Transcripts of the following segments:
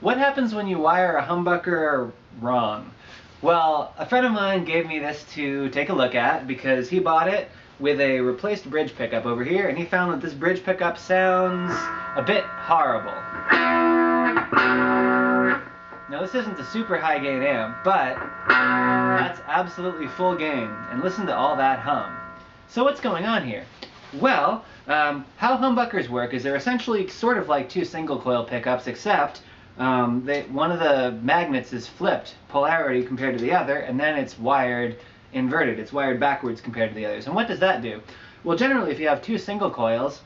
What happens when you wire a humbucker wrong? Well, a friend of mine gave me this to take a look at because he bought it with a replaced bridge pickup over here, and he found that this bridge pickup sounds a bit horrible. Now this isn't a super high gain amp, but that's absolutely full gain, and listen to all that hum. So what's going on here? Well, how humbuckers work is they're essentially sort of like two single coil pickups, except one of the magnets is flipped polarity compared to the other, and then it's wired inverted. It's wired backwards compared to the others. And what does that do? Well, generally if you have two single coils,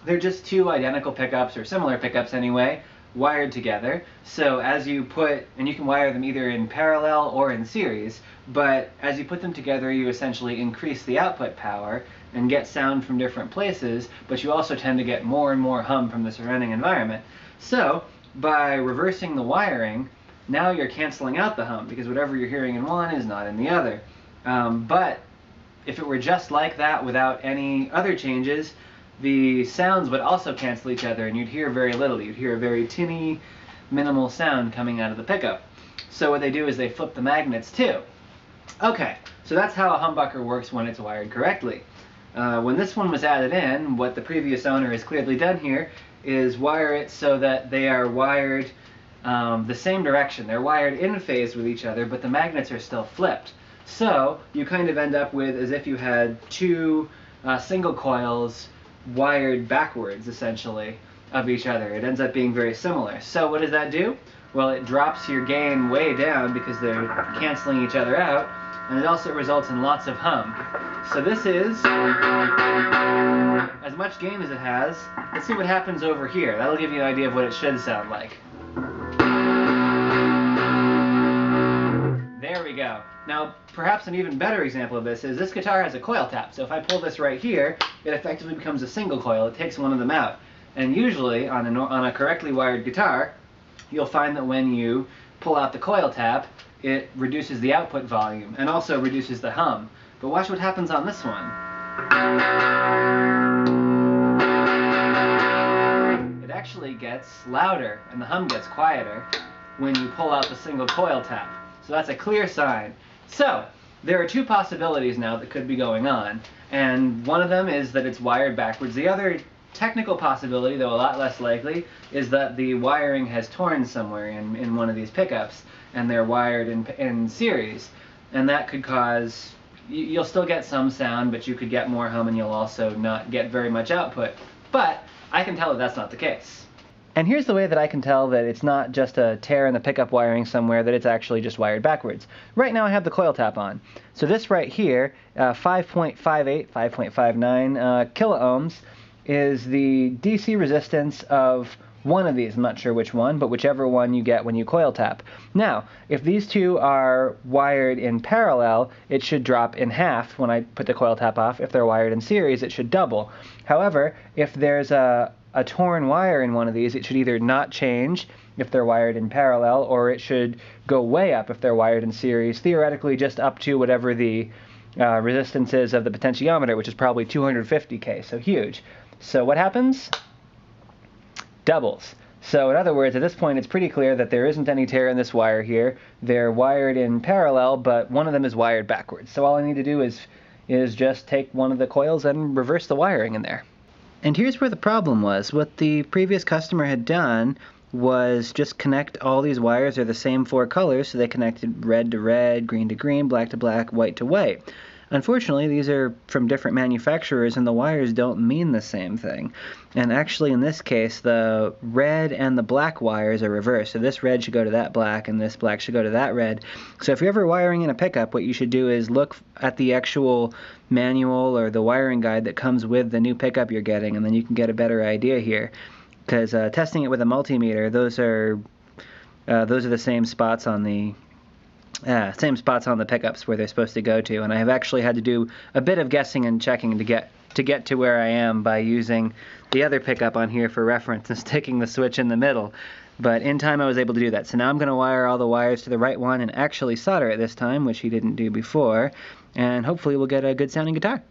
they're just two identical pickups, or similar pickups anyway, wired together. So as you put, and you can wire them either in parallel or in series, but as you put them together you essentially increase the output power and get sound from different places, but you also tend to get more and more hum from the surrounding environment. So by reversing the wiring, now you're canceling out the hum, because whatever you're hearing in one is not in the other. But if it were just like that without any other changes, the sounds would also cancel each other and you'd hear very little. You'd hear a very tinny, minimal sound coming out of the pickup. So what they do is they flip the magnets too. Okay, so that's how a humbucker works when it's wired correctly. When this one was added in, what the previous owner has clearly done here is wire it so that they are wired the same direction. They're wired in phase with each other, but the magnets are still flipped. So you kind of end up with as if you had two single coils wired backwards, essentially, of each other. It ends up being very similar. So what does that do? Well, it drops your gain way down because they're canceling each other out, and it also results in lots of hum. So this is as much gain as it has. Let's see what happens over here. That'll give you an idea of what it should sound like. There we go. Now, perhaps an even better example of this is this guitar has a coil tap. So if I pull this right here, it effectively becomes a single coil. It takes one of them out. And usually, on a correctly wired guitar, you'll find that when you pull out the coil tap, it reduces the output volume and also reduces the hum. But watch what happens on this one. It actually gets louder and the hum gets quieter when you pull out the single coil tap. So that's a clear sign. So there are two possibilities now that could be going on, and one of them is that it's wired backwards. The other technical possibility, though a lot less likely, is that the wiring has torn somewhere in one of these pickups and they're wired in series, and that could cause, you'll still get some sound, but you could get more hum and you'll also not get very much output. But I can tell that that's not the case. And here's the way that I can tell that it's not just a tear in the pickup wiring somewhere, that it's actually just wired backwards. Right now I have the coil tap on. So this right here, 5.58, 5.59 kiloohms, is the DC resistance of one of these. I'm not sure which one, but whichever one you get when you coil tap. Now, if these two are wired in parallel, it should drop in half when I put the coil tap off. If they're wired in series, it should double. However, if there's a torn wire in one of these, it should either not change if they're wired in parallel, or it should go way up if they're wired in series, theoretically just up to whatever the resistance is of the potentiometer, which is probably 250K, so huge. So what happens? Doubles. So in other words, at this point it's pretty clear that there isn't any tear in this wire here. They're wired in parallel, but one of them is wired backwards. So all I need to do is just take one of the coils and reverse the wiring in there. And here's where the problem was. What the previous customer had done was just connect all these wires. They're the same four colors, so they connected red to red, green to green, black to black, white to white. Unfortunately, these are from different manufacturers, and the wires don't mean the same thing. And actually, in this case, the red and the black wires are reversed. So this red should go to that black, and this black should go to that red. So if you're ever wiring in a pickup, what you should do is look at the actual manual or the wiring guide that comes with the new pickup you're getting, and then you can get a better idea here. Because testing it with a multimeter, those are the same spots on the pickups where they're supposed to go to, and I have actually had to do a bit of guessing and checking to get to where I am by using the other pickup on here for reference and sticking the switch in the middle. But in time I was able to do that. So now I'm going to wire all the wires to the right one and actually solder it this time, which he didn't do before, and hopefully we'll get a good sounding guitar.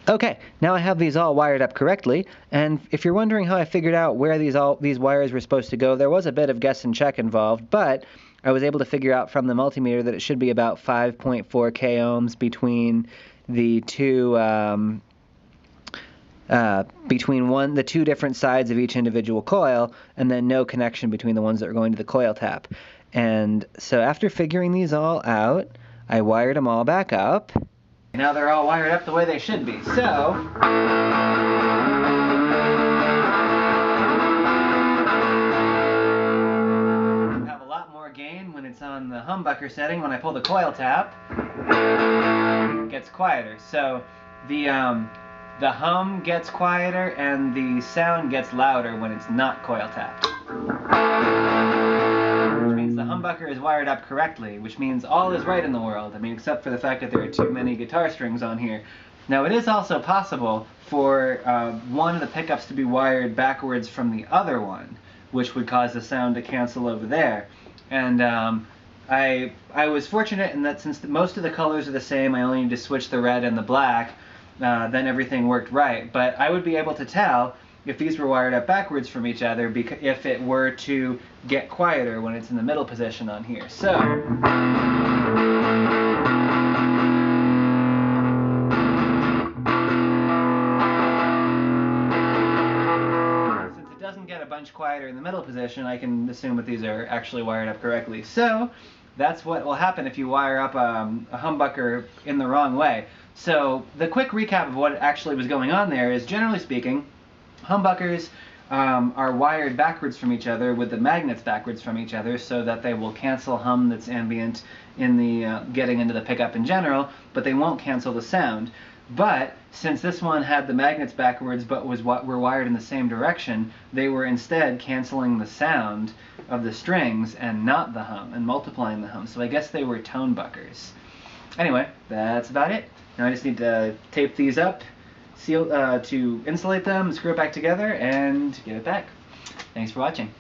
Okay, now I have these all wired up correctly, and if you're wondering how I figured out where these wires were supposed to go, there was a bit of guess and check involved, but I was able to figure out from the multimeter that it should be about 5.4 k ohms between the two the two different sides of each individual coil, and then no connection between the ones that are going to the coil tap. And so after figuring these all out, I wired them all back up. Now they're all wired up the way they should be. So you have a lot more gain when it's on the humbucker setting. When I pull the coil tap, it gets quieter. So the hum gets quieter and the sound gets louder when it's not coil tapped. Which means the humbucker is wired up correctly, which means all is right in the world. I mean, except for the fact that there are too many guitar strings on here. Now, it is also possible for one of the pickups to be wired backwards from the other one, which would cause the sound to cancel over there. And I was fortunate in that since most of the colors are the same, I only need to switch the red and the black, then everything worked right. But I would be able to tell if these were wired up backwards from each other if it were to get quieter when it's in the middle position on here. So since it doesn't get a bunch quieter in the middle position, I can assume that these are actually wired up correctly. So that's what will happen if you wire up a humbucker in the wrong way. So the quick recap of what actually was going on there is, generally speaking, humbuckers are wired backwards from each other with the magnets backwards from each other so that they will cancel hum that's ambient in the getting into the pickup in general, but they won't cancel the sound. But since this one had the magnets backwards but were wired in the same direction, they were instead canceling the sound of the strings and not the hum, and multiplying the hum. So I guess they were tone buckers. Anyway, that's about it. Now I just need to tape these up, seal to insulate them, screw it back together, and get it back. Thanks for watching.